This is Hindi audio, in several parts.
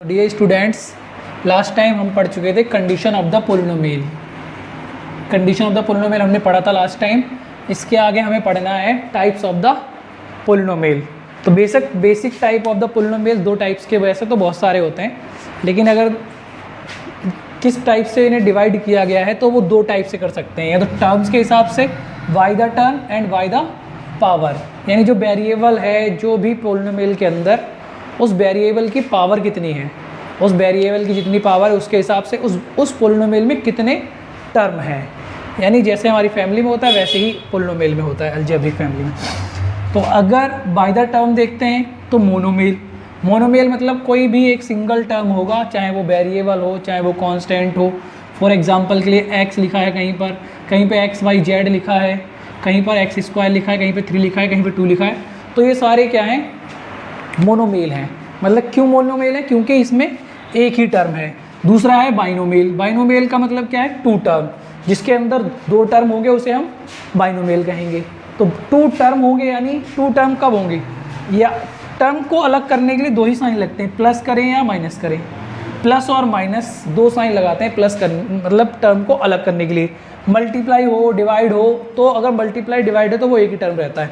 डियर स्टूडेंट्स, लास्ट टाइम हम पढ़ चुके थे condition of the polynomial. Condition of the polynomial हमने पढ़ा था लास्ट टाइम। इसके आगे हमें पढ़ना है टाइप्स ऑफ द पोलिनोमियल। तो basic type of the polynomial दो टाइप्स के, वैसे तो बहुत सारे होते हैं, लेकिन अगर किस टाइप से इन्हें डिवाइड किया गया है तो वो दो टाइप से कर सकते हैं, या तो टर्म्स के हिसाब से by the term and by the power, यानी जो वेरिएबल है जो भी पोलिनोमियल के अंदर, उस वेरिएबल की पावर कितनी है, उस वेरिएबल की जितनी पावर है उसके हिसाब से उस पोलिनोमियल में कितने टर्म हैं। यानी जैसे हमारी फैमिली में होता है वैसे ही पोलिनोमियल में होता है, अलजेब्रिक फैमिली में। तो अगर बाय द टर्म देखते हैं तो मोनोमियल मतलब कोई भी एक सिंगल टर्म होगा, चाहे वो वेरिएबल हो चाहे वो कांस्टेंट हो। फॉर एग्जांपल के लिए x लिखा है कहीं पे x y z लिखा है, कहीं पर x स्क्वायर लिखा है, कहीं पे 3 लिखा है, कहीं पे 2 लिखा है। तो ये सारे क्या हैं, मोनोमियल हैं। मतलब क्यों मोनोमियल है, क्योंकि इसमें एक ही टर्म है। दूसरा है बाइनोमियल का मतलब क्या है, 2 टर्म, जिसके अंदर 2 टर्म होंगे उसे हम बाइनोमियल कहेंगे। तो 2 टर्म होंगे, यानी 2 टर्म कब होंगे, या टर्म को अलग करने के लिए 2 ही साइन लगते हैं, प्लस करें या माइनस करें। प्लस और माइनस 2 साइन लगाते हैं प्लस करने, मतलब टर्म को अलग करने के लिए। मल्टीप्लाई हो डिवाइड हो, तो अगर मल्टीप्लाई डिवाइड है तो वो एक ही टर्म रहता है।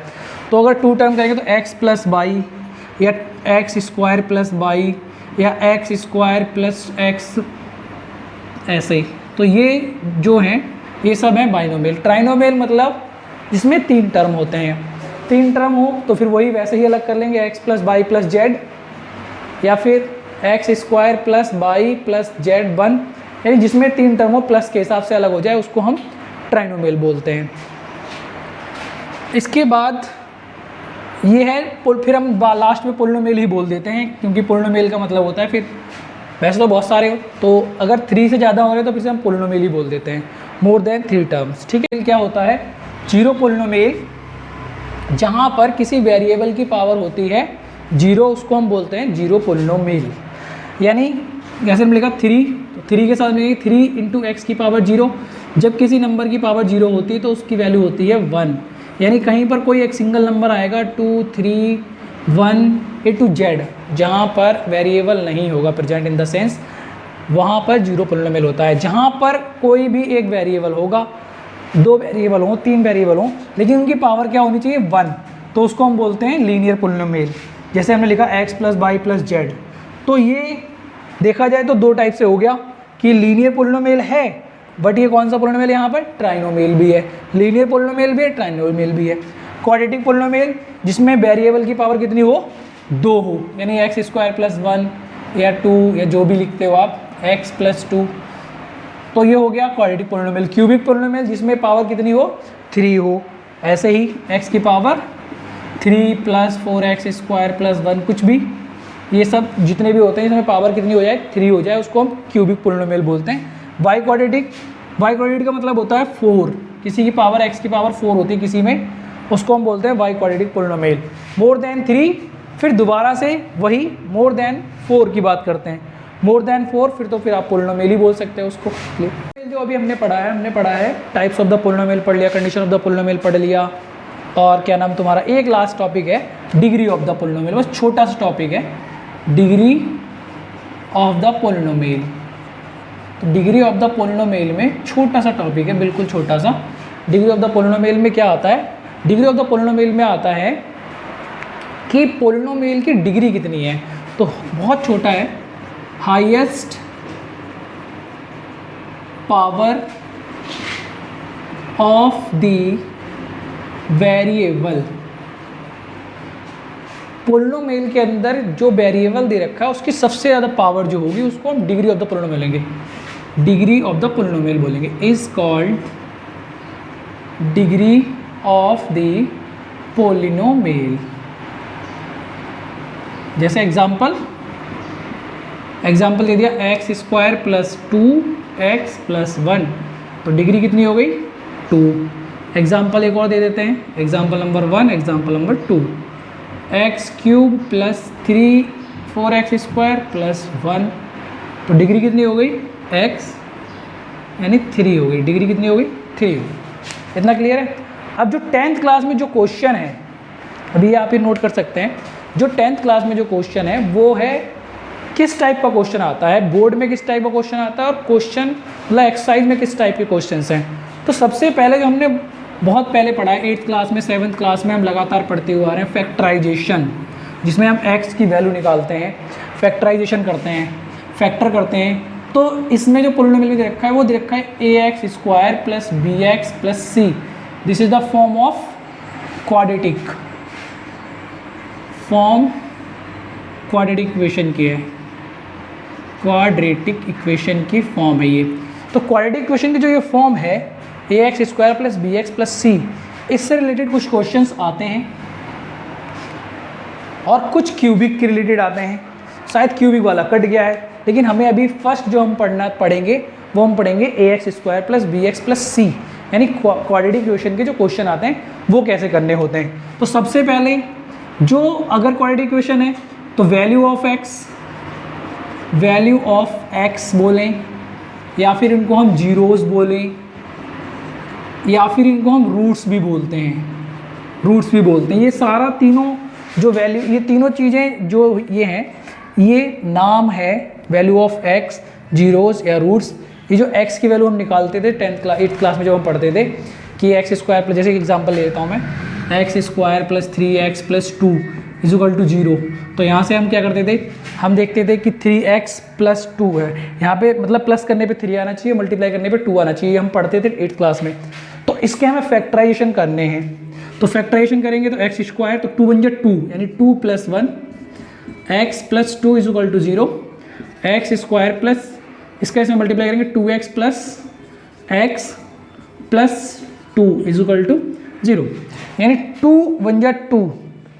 तो अगर 2 टर्म करेंगे तो x प्लस बाई, या एक्स स्क्वायर प्लस बाई, या एक्स स्क्वायर प्लस एक्स, ऐसे ही। तो ये जो हैं ये सब हैं बाइनोमियल। ट्राइनोमियल मतलब जिसमें 3 टर्म होते हैं। 3 टर्म हो तो फिर वही वैसे ही अलग कर लेंगे, x plus by plus Z, या फिर x square plus by plus Z 1, यानी जिसमें 3 टर्म हो प्लस के हिसाब से अलग हो जाए उसको हम ट्राइनोमियल बोलते हैं। इसके बाद ये है, फिर हम लास्ट में पोलिनोमियल ही बोल देते हैं, क्योंकि पोलिनोमियल का मतलब होता है, फिर वैसे तो बहुत सारे हो, तो अगर 3 से ज़्यादा हो रहे तो फिर से हम पोलिनोमियल ही बोल देते हैं, मोर देन 3 टर्म्स। ठीक है। क्या होता है, जीरो पोलिनोमियल, जहाँ पर किसी वेरिएबल की पावर होती है 0, उसको हम बोलते हैं जीरो पोलिनोमियल। यानी जैसे हमने लिखा 3, तो 3 के साथ मिलेगी 3 इंटू एक्स की पावर 0। जब किसी नंबर की पावर 0 होती है तो उसकी वैल्यू होती है 1। यानी कहीं पर कोई एक सिंगल नंबर आएगा 2, 3, 1 ए टू जेड, जहाँ पर वेरिएबल नहीं होगा प्रेजेंट इन द सेंस, वहाँ पर जीरो पोलिनोमियल होता है। जहाँ पर कोई भी एक वेरिएबल होगा, 2 वेरिएबल हों, 3 वेरिएबल हों, लेकिन उनकी पावर क्या होनी चाहिए, 1, तो उसको हम बोलते हैं लीनियर पोलिनोमियल। जैसे हमने लिखा x plus by plus Z. तो ये देखा जाए तो 2 टाइप से हो गया कि लीनियर पोलिनोमियल है, बट ये कौन सा पोलिनोमियल है, यहाँ पर ट्राइनोमियल भी है, लीनियर पोलिनोमियल भी है, ट्राइनोमियल भी है। क्वाड्रेटिक पोलिनोमियल जिसमें वेरिएबल की पावर कितनी हो, 2 हो, यानी एक्स स्क्वायर प्लस 1 या 2 या जो भी लिखते हो आप, x प्लस 2, तो ये हो गया क्वाड्रेटिक पोलिनोमियल। क्यूबिक पोलिनोमियल जिसमें पावर कितनी हो, 3 हो, ऐसे ही x की power 3 plus 4x square plus 1, कुछ भी, ये सब जितने भी होते हैं इसमें पावर कितनी हो जाए, 3 हो जाए, उसको हम क्यूबिक पोलिनोमियल बोलते हैं। बाई क्वाड्रेटिक का मतलब होता है 4, किसी की पावर x की पावर 4 होती है किसी में, उसको हम बोलते हैं by quadratic polynomial. More than 3, फिर दोबारा से वही मोर देन 4 की बात करते हैं। मोर देन 4 फिर आप पोलिनोमियल ही बोल सकते हैं उसको। जो अभी हमने पढ़ा है टाइप्स ऑफ द पोलिनोमियल पढ़ लिया, कंडीशन ऑफ द पोलिनोमियल पढ़ लिया, और क्या नाम तुम्हारा, एक लास्ट टॉपिक है डिग्री ऑफ द पोलिनोमियल। बस छोटा सा टॉपिक है, डिग्री ऑफ द पोलिनोमियल। तो डिग्री ऑफ द पोलिनोमियल में छोटा सा टॉपिक है, बिल्कुल छोटा सा। डिग्री ऑफ द पोलिनोमियल में क्या आता है, डिग्री ऑफ द पोलिनोमियल में आता है कि पोलिनोमियल की डिग्री कितनी है। तो बहुत छोटा है, highest power of the variable. Polynomial के अंदर जो वेरिएबल दे रखा है उसकी सबसे ज़्यादा पावर जो होगी उसको हम डिग्री ऑफ द पोलिनोमियल लेंगे, डिग्री ऑफ द पोलिनोमियल बोलेंगे, is called degree of the polynomial. जैसे एग्जाम्पल दे दिया, x square plus 2x plus 1, तो डिग्री कितनी हो गई, 2। एग्जाम्पल एक और दे देते हैं, example number 1, example number 2, x cube plus 4x square plus 1, तो डिग्री कितनी हो गई, x यानी 3 हो गई, डिग्री कितनी हो गई, 3 हो गई। इतना क्लियर है। अब जो 10th क्लास में जो क्वेश्चन है, अभी आप ये नोट कर सकते हैं, जो 10th क्लास में जो क्वेश्चन है वो है किस टाइप का क्वेश्चन आता है, बोर्ड में किस टाइप का क्वेश्चन आता है और क्वेश्चन मतलब एक्सरसाइज में किस टाइप के क्वेश्चंस हैं। तो सबसे पहले जो हमने बहुत पहले पढ़ा है 8th क्लास में 7th क्लास में हम लगातार पढ़ते हुए आ रहे हैं फैक्टराइजेशन, जिसमें हम x की वैल्यू निकालते हैं, फैक्टराइजेशन करते हैं, फैक्टर करते हैं। तो इसमें जो पोलिनोमियल दे रखा है वो दे रखा है ax square plus B x plus c. This is the form of quadratic, form quadratic equation की है, क्वाड्रेटिक इक्वेशन की फॉर्म है ये। तो क्वाड्रेटिक इक्वेशन की जो ये फॉर्म है ax square plus B x plus C, इससे रिलेटेड कुछ क्वेश्चंस आते हैं और कुछ क्यूबिक के रिलेटेड आते हैं। शायद क्यूबिक वाला कट गया है, लेकिन हमें अभी फर्स्ट जो हम पढ़ेंगे वो हम पढ़ेंगे ax square plus B x plus C, यानी क्वाड्रेटिक इक्वेशन के जो क्वेश्चन आते हैं वो कैसे करने होते हैं। तो सबसे पहले जो अगर क्वाड्रेटिक इक्वेशन है तो वैल्यू ऑफ x बोलें, या फिर इनको हम जीरोस बोलें, या फिर इनको हम रूट्स भी बोलते हैं, ये सारा तीनों जो वैल्यू, ये तीनों चीज़ें जो ये हैं, ये नाम है वैल्यू ऑफ x, जीरोस या रूट्स। ये जो x की वैल्यू हम निकालते थे 8th क्लास में जब हम पढ़ते थे कि एक्स स्क्वायर प्लस, जैसे एग्जांपल ले लेता हूँ मैं, x square plus 3x plus 2 is equal to 0। तो यहाँ से हम क्या करते थे, हम देखते थे कि 3x प्लस 2 है, यहाँ पे मतलब प्लस करने पे 3 आना चाहिए, मल्टीप्लाई करने पे 2 आना चाहिए, हम पढ़ते थे 8th क्लास में। तो इसके हमें फैक्टराइजेशन करने हैं, तो फैक्टराइजेशन करेंगे तो एक्स स्क्वायर, तो 2 बन जाए 2, यानी 2 plus 1 x plus 2 is equal to 0, x square plus इसका इसमें मल्टीप्लाई करेंगे 2x plus x plus 2 is equal to 0, यानी 2 बन जाए 2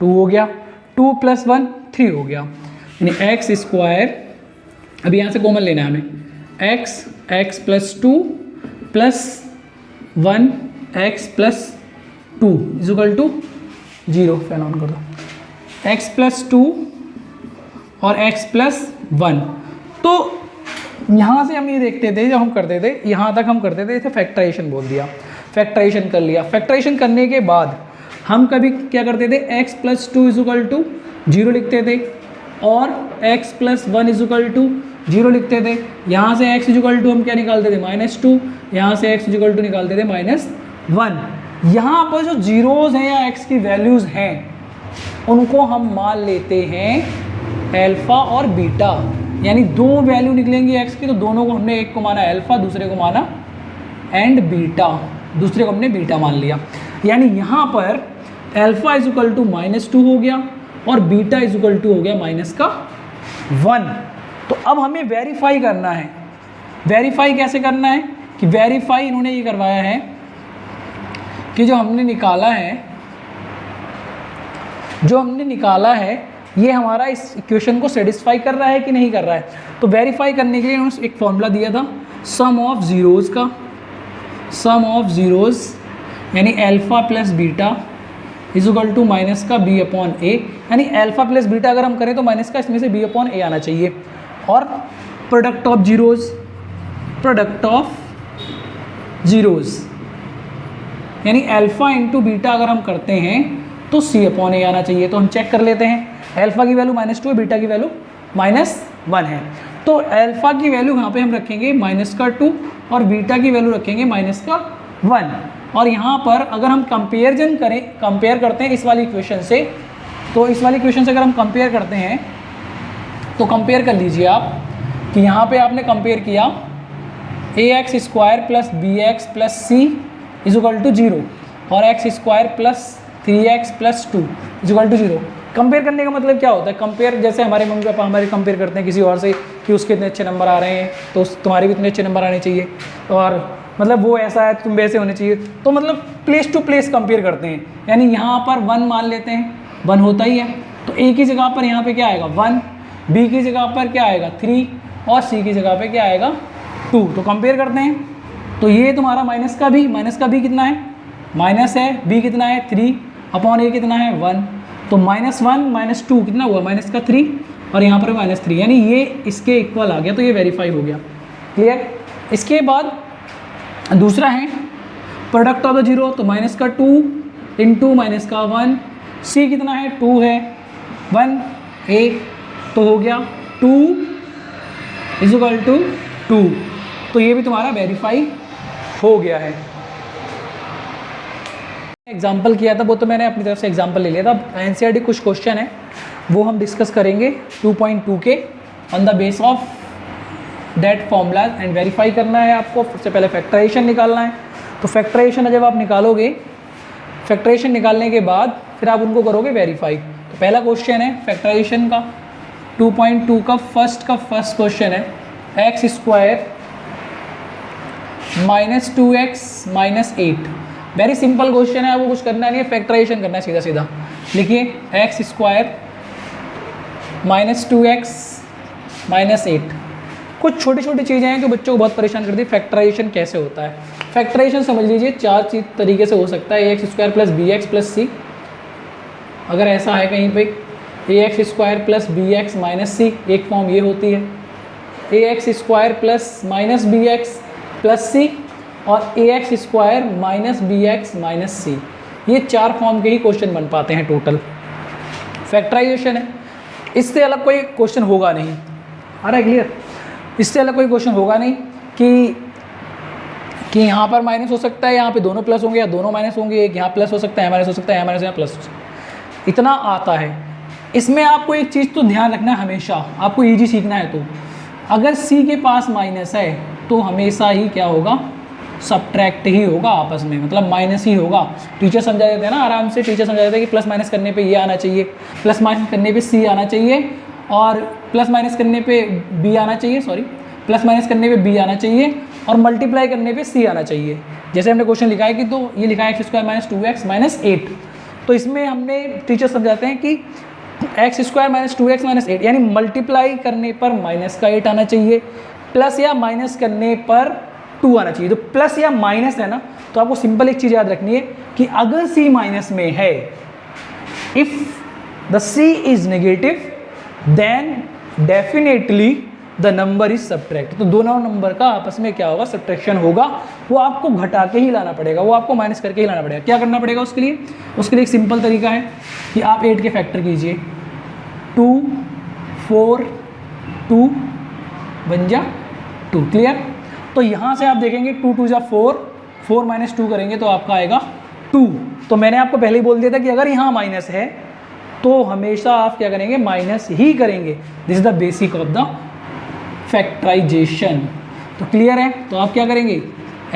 हो गया, 2 प्लस 1 3 हो गया, यानी एक्स स्क्वायर, अभी यहाँ से कॉमन लेना है हमें, x plus 2 plus 1 x plus 2 is equal to 0। Fan on कर दो, एक्स प्लस 2 और एक्स प्लस 1। तो यहाँ से हम ये देखते थे, जब हम करते थे यहाँ तक हम करते थे, इसे फैक्टराइजेशन बोल दिया, फैक्टराइजेशन कर लिया। फैक्टराइजेशन करने के बाद हम कभी क्या करते थे, x plus 2 is equal to 0 लिखते थे और x plus 1 is equal to 0 लिखते थे। यहाँ से x इज इक्वल टू हम क्या निकालते थे, -2, यहाँ से x इज इक्वल टू निकालते थे -1। यहाँ पर जो जीरोज़ हैं या x की वैल्यूज़ हैं उनको हम मान लेते हैं अल्फ़ा और बीटा, यानी दो वैल्यू निकलेंगी x की, तो दोनों को हमने, एक को माना अल्फ़ा, दूसरे को माना एंड बीटा, दूसरे को हमने बीटा मान लिया। यानी यहाँ पर अल्फ़ा इज इक्वल टू -2 हो गया और बीटा इज इक्वल टू हो गया -1। तो अब हमें वेरीफाई करना है। वेरीफाई कैसे करना है कि वेरीफाई इन्होंने ये करवाया है कि जो हमने निकाला है ये हमारा इस इक्वेशन को सेटिस्फाई कर रहा है कि नहीं कर रहा है। तो वेरीफाई करने के लिए उन्होंने एक फॉर्मूला दिया था सम ऑफ ज़ीरोज़ यानी alpha plus beta is equal to minus का b अपॉन a, यानी अल्फ़ा प्लस बीटा अगर हम करें तो माइनस का इसमें से b अपॉन a आना चाहिए। और प्रोडक्ट ऑफ ज़ीरोज़ यानी अल्फ़ा इंटू बीटा अगर हम करते हैं तो c अपॉन a आना चाहिए। तो हम चेक कर लेते हैं, अल्फ़ा की वैल्यू -2 है, बीटा की वैल्यू -1 है। तो अल्फ़ा की वैल्यू यहाँ पे हम रखेंगे -2 और बीटा की वैल्यू रखेंगे -1। और यहाँ पर अगर हम कंपेयर करते हैं इस वाली इक्वेशन से, तो इस वाली इक्वेशन से अगर हम कंपेयर करते हैं तो कंपेयर कर लीजिए आप कि यहाँ पे आपने कंपेयर किया ax square plus B x plus c is equal to 0 और x square plus 3x plus 2 is equal to 0। Compare करने का मतलब क्या होता है, कंपेयर जैसे हमारे मम्मी पापा हमारे कंपेयर करते हैं किसी और से कि उसके इतने अच्छे नंबर आ रहे हैं तो तुम्हारे भी इतने अच्छे नंबर आने चाहिए, और मतलब वो ऐसा है तुम वैसे होने चाहिए। तो मतलब प्लेस टू प्लेस कंपेयर करते हैं, यानी यहाँ पर 1 मान लेते हैं, 1 होता ही है, तो a की जगह पर यहाँ पे क्या आएगा 1, b की जगह पर क्या आएगा 3 और c की जगह पे क्या आएगा 2। तो कंपेयर करते हैं, तो ये तुम्हारा माइनस का b कितना है, माइनस है, b कितना है 3 अपॉन a कितना है 1, तो -1 -2 कितना हुआ -3 और यहाँ पर -3, यानी ये इसके इक्वल आ गया, तो ये वेरीफाई हो गया। क्लियर। इसके बाद दूसरा है प्रोडक्ट ऑफ द जीरो, तो -2 इंटू -1, c कितना है 2 है 1 a, तो हो गया 2 इज इक्वल टू 2। तो ये भी तुम्हारा वेरीफाई हो गया है। एग्जाम्पल किया था वो तो मैंने अपनी तरफ से एग्जाम्पल ले लिया था। एनसीईआरटी कुछ क्वेश्चन है वो हम डिस्कस करेंगे 2.2 के on the base of that formula and verify करना है आपको। सबसे पहले फैक्टराइजेशन निकालना है। तो फैक्टराइजेशन जब आप निकालोगे, फैक्टराइजेशन निकालने के बाद फिर आप उनको करोगे वेरीफाई। तो पहला क्वेश्चन है फैक्टराइजेशन का 2.2 का फर्स्ट क्वेश्चन है x square minus 2x minus 8। Very simple question है, आपको कुछ करना नहीं है, फैक्टराइजेशन करना है सीधा सीधा। लिखिए x square minus 2x minus 8। कुछ छोटी छोटी चीज़ें हैं जो बच्चों को बहुत परेशान करती है। फैक्टराइजेशन कैसे होता है? फैक्टराइजेशन समझ लीजिए 4 तरीके से हो सकता है। X square plus B x plus c, अगर ऐसा है कहीं पे a x square plus B x minus c, एक फॉर्म ये होती है। A x square plus minus b x plus c और a x square minus b x minus c, ये 4 फॉर्म के ही क्वेश्चन बन पाते हैं टोटल। फैक्टराइजेशन है, इससे अलग कोई क्वेश्चन होगा नहीं। आ रहा है क्लियर? इससे अलग कोई क्वेश्चन होगा नहीं कि यहाँ पर माइनस हो सकता है, यहाँ पे दोनों प्लस होंगे या दोनों माइनस होंगे, एक यहाँ प्लस हो सकता है, माइनस हो सकता है, माइनस यहाँ प्लस हो सकता है। इतना आता है। इसमें आपको एक चीज़ तो ध्यान रखना है हमेशा, आपको ईजी सीखना है तो अगर सी के पास माइनस है तो हमेशा ही क्या होगा, सब्ट्रैक्ट ही होगा आपस में, मतलब माइनस ही होगा। टीचर समझा देते हैं ना आराम से, टीचर समझा देते हैं कि प्लस माइनस करने पे ये आना चाहिए, प्लस माइनस करने पे सी आना चाहिए और प्लस माइनस करने पे बी आना चाहिए, सॉरी प्लस माइनस करने पे बी आना चाहिए और मल्टीप्लाई करने पे सी आना चाहिए। जैसे हमने क्वेश्चन लिखा है कि तो ये लिखा है x square minus 2x minus 8, तो इसमें हमने टीचर समझाते हैं कि x square minus 2x minus 8 यानी मल्टीप्लाई करने पर माइनस का 8 आना चाहिए, प्लस या माइनस करने पर 2 आना चाहिए। तो प्लस या माइनस है ना, तो आपको सिंपल एक चीज़ याद रखनी है कि अगर सी माइनस में है, if the c is negative then definitely the number is subtract. तो दोनों नंबर का आपस में क्या होगा, सब्ट्रैक्शन होगा। वो आपको घटा के ही लाना पड़ेगा, वो आपको माइनस करके ही लाना पड़ेगा। क्या करना पड़ेगा उसके लिए? उसके लिए एक सिंपल तरीका है कि आप 8 के फैक्टर कीजिए, 2 4 2 बन जा 2। क्लियर? तो यहाँ से आप देखेंगे 2 2 जा 4, 4 माइनस 2 करेंगे तो आपका आएगा 2। तो मैंने आपको पहले ही बोल दिया था कि अगर यहाँ माइनस है तो हमेशा आप क्या करेंगे, माइनस ही करेंगे। This is the basic of the factorisation. तो क्लियर है? तो आप क्या करेंगे,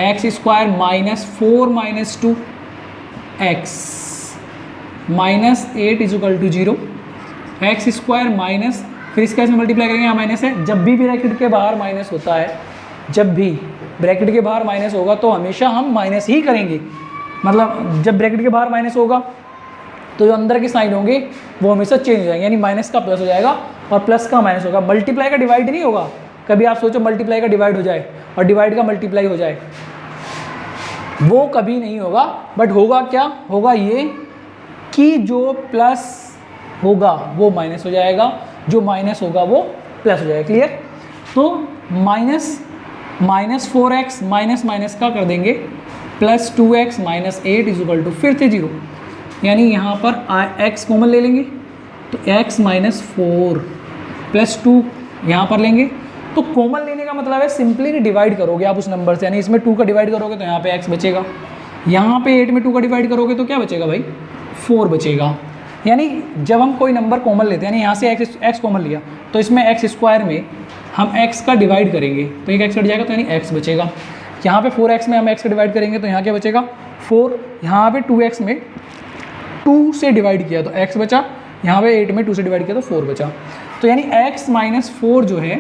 x square minus 4 minus 2 x minus 8 is equal to 0, x square minus, फिर इसका इसमें मल्टीप्लाई करेंगे, यहाँ माइनस है। जब भी ब्रैकेट के बाहर माइनस होता है, जब भी ब्रैकेट के बाहर माइनस होगा तो हमेशा हम माइनस ही करेंगे। मतलब जब ब्रैकेट के बाहर माइनस होगा तो जो अंदर के साइन होंगे वो हमेशा चेंज हो जाएंगे, यानी माइनस का प्लस हो जाएगा और प्लस का माइनस होगा। मल्टीप्लाई का डिवाइड नहीं होगा। कभी आप सोचो मल्टीप्लाई का डिवाइड हो जाए और डिवाइड का मल्टीप्लाई हो जाए, वो कभी नहीं होगा। बट होगा क्या, होगा ये कि जो प्लस होगा वो माइनस हो जाएगा, जो माइनस होगा वो प्लस हो जाएगा। क्लियर? तो माइनस 4x माइनस माइनस का कर देंगे plus 2x minus 8 is equal to फिर से 0, यानी यहाँ पर x कॉमन ले लेंगे तो x माइनस 4 प्लस 2 यहाँ पर लेंगे। तो कॉमन लेने का मतलब है सिंपली डिवाइड करोगे आप उस नंबर से, यानी इसमें 2 का डिवाइड करोगे तो यहाँ पे x बचेगा, यहाँ पे 8 में 2 का डिवाइड करोगे तो क्या बचेगा भाई, 4 बचेगा। यानी जब हम कोई नंबर कॉमन लेते हैं, यानी यहाँ से x कॉमन लिया तो इसमें एक्स स्क्वायर में हम x का डिवाइड करेंगे तो एक x कट जाएगा तो यानी x बचेगा। यहाँ पे 4x में हम x का डिवाइड करेंगे तो यहाँ क्या बचेगा 4, यहाँ पे 2x में 2 से डिवाइड किया तो x बचा, यहाँ पे 8 में 2 से डिवाइड किया तो 4 बचा। तो यानी x माइनस 4 जो है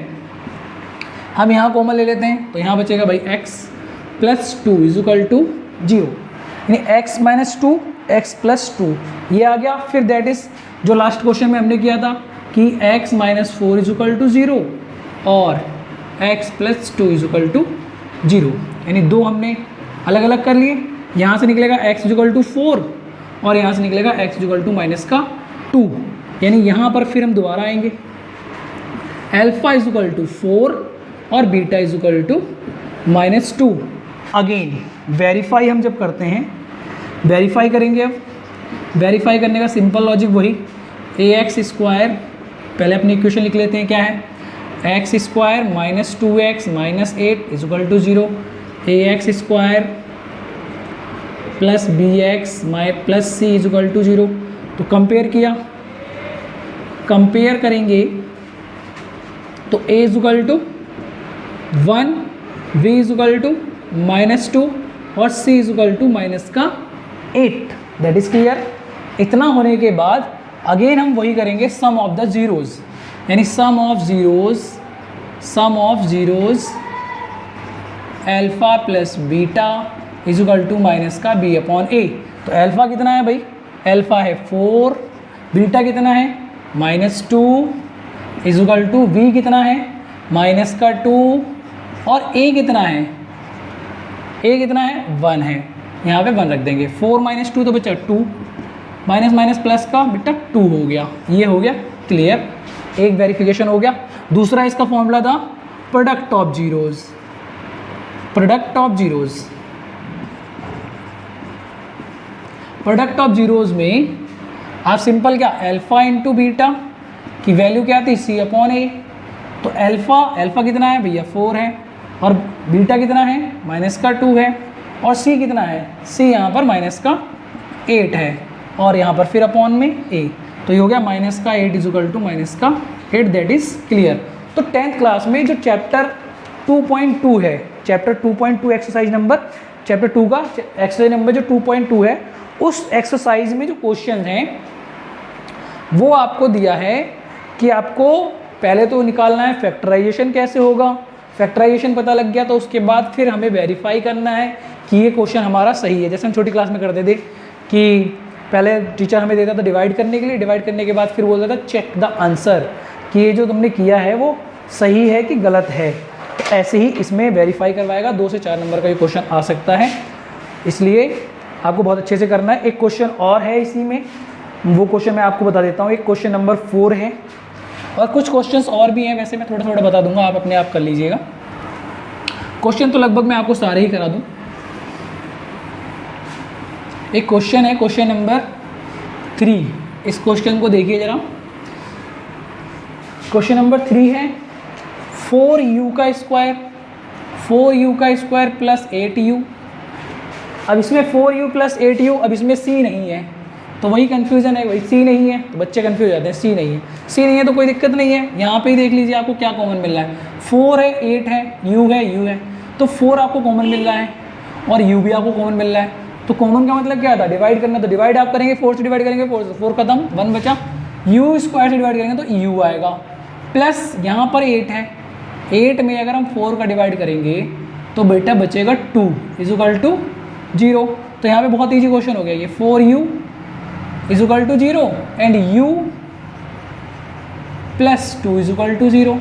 हम यहाँ कॉमन ले लेते हैं तो यहाँ बचेगा भाई x plus 2 is equal to 0, यानी x माइनस 2 x प्लस 2 ये आ गया। फिर दैट इज जो लास्ट क्वेश्चन में हमने किया था कि x minus 4 is equal to 0 और x plus 2 is equal to 0, यानी दो हमने अलग अलग कर लिए। यहाँ से निकलेगा x इज इक्वल टू 4 और यहाँ से निकलेगा x is equal to minus का 2, यानी यहाँ पर फिर हम दोबारा आएंगे, अल्फा इज इक्वल टू 4 और beta is equal to minus 2। Again verify हम जब करते हैं, वेरीफाई करेंगे। अब वेरीफाई करने का सिंपल लॉजिक वही, ए एक्स स्क्वायर, पहले अपनी इक्वेशन लिख लेते हैं क्या है, x square minus 2x minus 8 is equal to 0, a x square plus B x plus c is equal to 0। तो कंपेयर किया, कंपेयर करेंगे तो a is equal to 1, b is equal to -2 और c is equal to minus का 8। That is clear. इतना होने के बाद अगेन हम वही करेंगे सम ऑफ द जीरोज़, यानी sum of zeros alpha plus beta is equal to minus का b अपॉन a। तो अल्फ़ा कितना है भाई, अल्फ़ा है 4, बीटा कितना है -2 इज इक्वल टू v कितना है माइनस का 2 और a कितना है, a कितना है 1 है, यहाँ पे 1 रख देंगे। 4 माइनस 2 तो बचा 2, माइनस माइनस प्लस का बेटा 2 हो गया। ये हो गया क्लियर, एक वेरिफिकेशन हो गया। दूसरा इसका फॉर्मूला था product of zeros, product of zeros, product of zeros में आप सिंपल क्या अल्फ़ा इंटू बीटा की वैल्यू क्या थी c अपॉन a। तो अल्फ़ा कितना है भैया 4 है और बीटा कितना है माइनस का 2 है और c कितना है, c यहाँ पर माइनस का 8 है और यहाँ पर फिर अपॉन में a। तो ये हो गया माइनस का 8 इज इक्वल टू माइनस का 8। That is clear. तो 10th क्लास में जो चैप्टर 2.2 है, चैप्टर 2.2 एक्सरसाइज नंबर, चैप्टर 2 का एक्सरसाइज नंबर जो 2.2 है, उस एक्सरसाइज में जो क्वेश्चन हैं वो आपको दिया है कि आपको पहले तो निकालना है फैक्टराइजेशन कैसे होगा। फैक्टराइजेशन पता लग गया तो उसके बाद फिर हमें वेरीफाई करना है कि ये क्वेश्चन हमारा सही है। जैसे हम छोटी क्लास में करते थे कि पहले टीचर हमें देता था डिवाइड करने के लिए, डिवाइड करने के बाद फिर बोलता था चेक द आंसर कि ये जो तुमने किया है वो सही है कि गलत है। तो ऐसे ही इसमें वेरीफाई करवाएगा, 2 से 4 नंबर का ये क्वेश्चन आ सकता है, इसलिए आपको बहुत अच्छे से करना है। एक क्वेश्चन और है इसी में, वो क्वेश्चन मैं आपको बता देता हूँ। एक क्वेश्चन नंबर 4 है और कुछ क्वेश्चंस और भी हैं, वैसे मैं थोड़ा थोड़ा बता दूंगा, आप अपने आप कर लीजिएगा। क्वेश्चन तो लगभग मैं आपको सारे ही करा दूं। एक क्वेश्चन है क्वेश्चन नंबर 3, इस क्वेश्चन को देखिए जरा। क्वेश्चन नंबर 3 है 4u का स्क्वायर प्लस 8u। अब इसमें 4u प्लस 8u, अब इसमें c नहीं है तो वही कन्फ्यूज़न है, वही c नहीं है तो बच्चे कन्फ्यूज हो जाते हैं। c नहीं है, c नहीं है तो कोई दिक्कत नहीं है, यहाँ पे ही देख लीजिए आपको क्या कॉमन मिल रहा है। 4 है, 8 है, u है, तो 4 आपको कॉमन मिल रहा है और u भी आपको कॉमन मिल रहा है। तो कॉमन का मतलब क्या था, डिवाइड करना। तो डिवाइड आप करेंगे 4 से डिवाइड करेंगे, 4 खत्म, 1 बचा। u स्क्वायर से डिवाइड करेंगे तो u आएगा, प्लस यहाँ पर 8 है, 8 में अगर हम 4 का डिवाइड करेंगे तो बेटा बचेगा 2 इज इक्वल टू 0। तो यहाँ पे बहुत ईजी क्वेश्चन हो गया ये, 4u is equal to 0 and u plus 2 is equal to 0।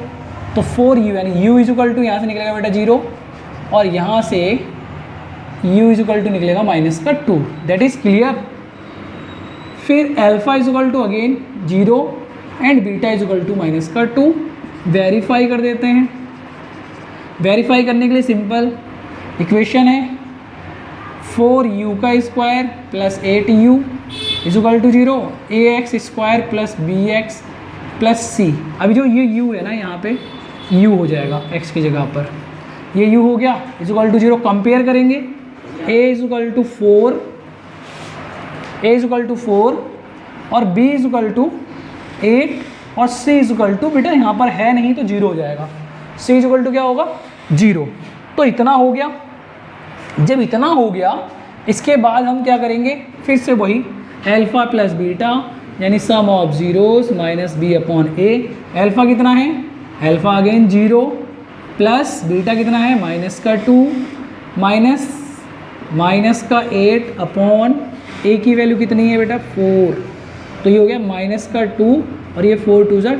तो 4u यानी u इज इक्वल टू यहाँ से निकलेगा बेटा 0 और यहाँ से u इज इक्वल टू निकलेगा माइनस का 2। That is clear. फिर alpha is equal to again 0 and beta is equal to minus का 2। वेरीफाई कर देते हैं। वेरीफाई करने के लिए सिंपल इक्वेशन है 4u का square plus 8u is equal to 0, ax square plus bx plus c। अभी जो ये u है ना, यहाँ पे u हो जाएगा x की जगह पर, ये u हो गया इज इक्वल टू 0। कंपेयर करेंगे a इज इक्वल टू 4 और b इज इक्वल टू 8 और c इज इक्वल टू, बेटा यहाँ पर है नहीं तो 0 हो जाएगा, c इज इक्वल टू क्या होगा 0। तो इतना हो गया। जब इतना हो गया इसके बाद हम क्या करेंगे, फिर से वही अल्फ़ा प्लस बीटा यानी sum of zeros minus b upon a. Alpha कितना है, अल्फ़ा अगेन 0 प्लस बीटा कितना है माइनस का 2 माइनस का 8 अपॉन ए की वैल्यू कितनी है बेटा 4। तो ये हो गया माइनस का 2 और ये 4 2 ज़ा,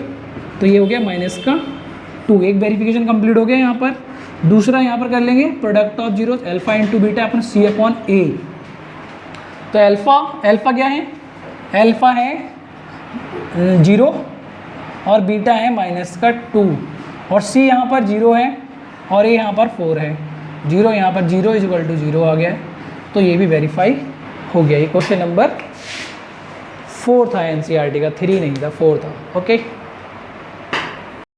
तो ये हो गया माइनस का 2। एक वेरिफिकेशन कंप्लीट हो गया यहाँ पर। दूसरा यहाँ पर कर लेंगे product of zeros alpha into beta upon c upon a. तो अल्फ़ा क्या है, अल्फ़ा है 0 और बीटा है माइनस का 2 और सी यहाँ पर 0 है और ए यहाँ पर 4 है। 0 यहाँ पर 0 इज इक्वल टू 0 आ गया है, तो ये भी वेरीफाई हो गया। ये क्वेश्चन नंबर 4 था एनसीईआरटी का, 3 नहीं था, 4 था। ओके।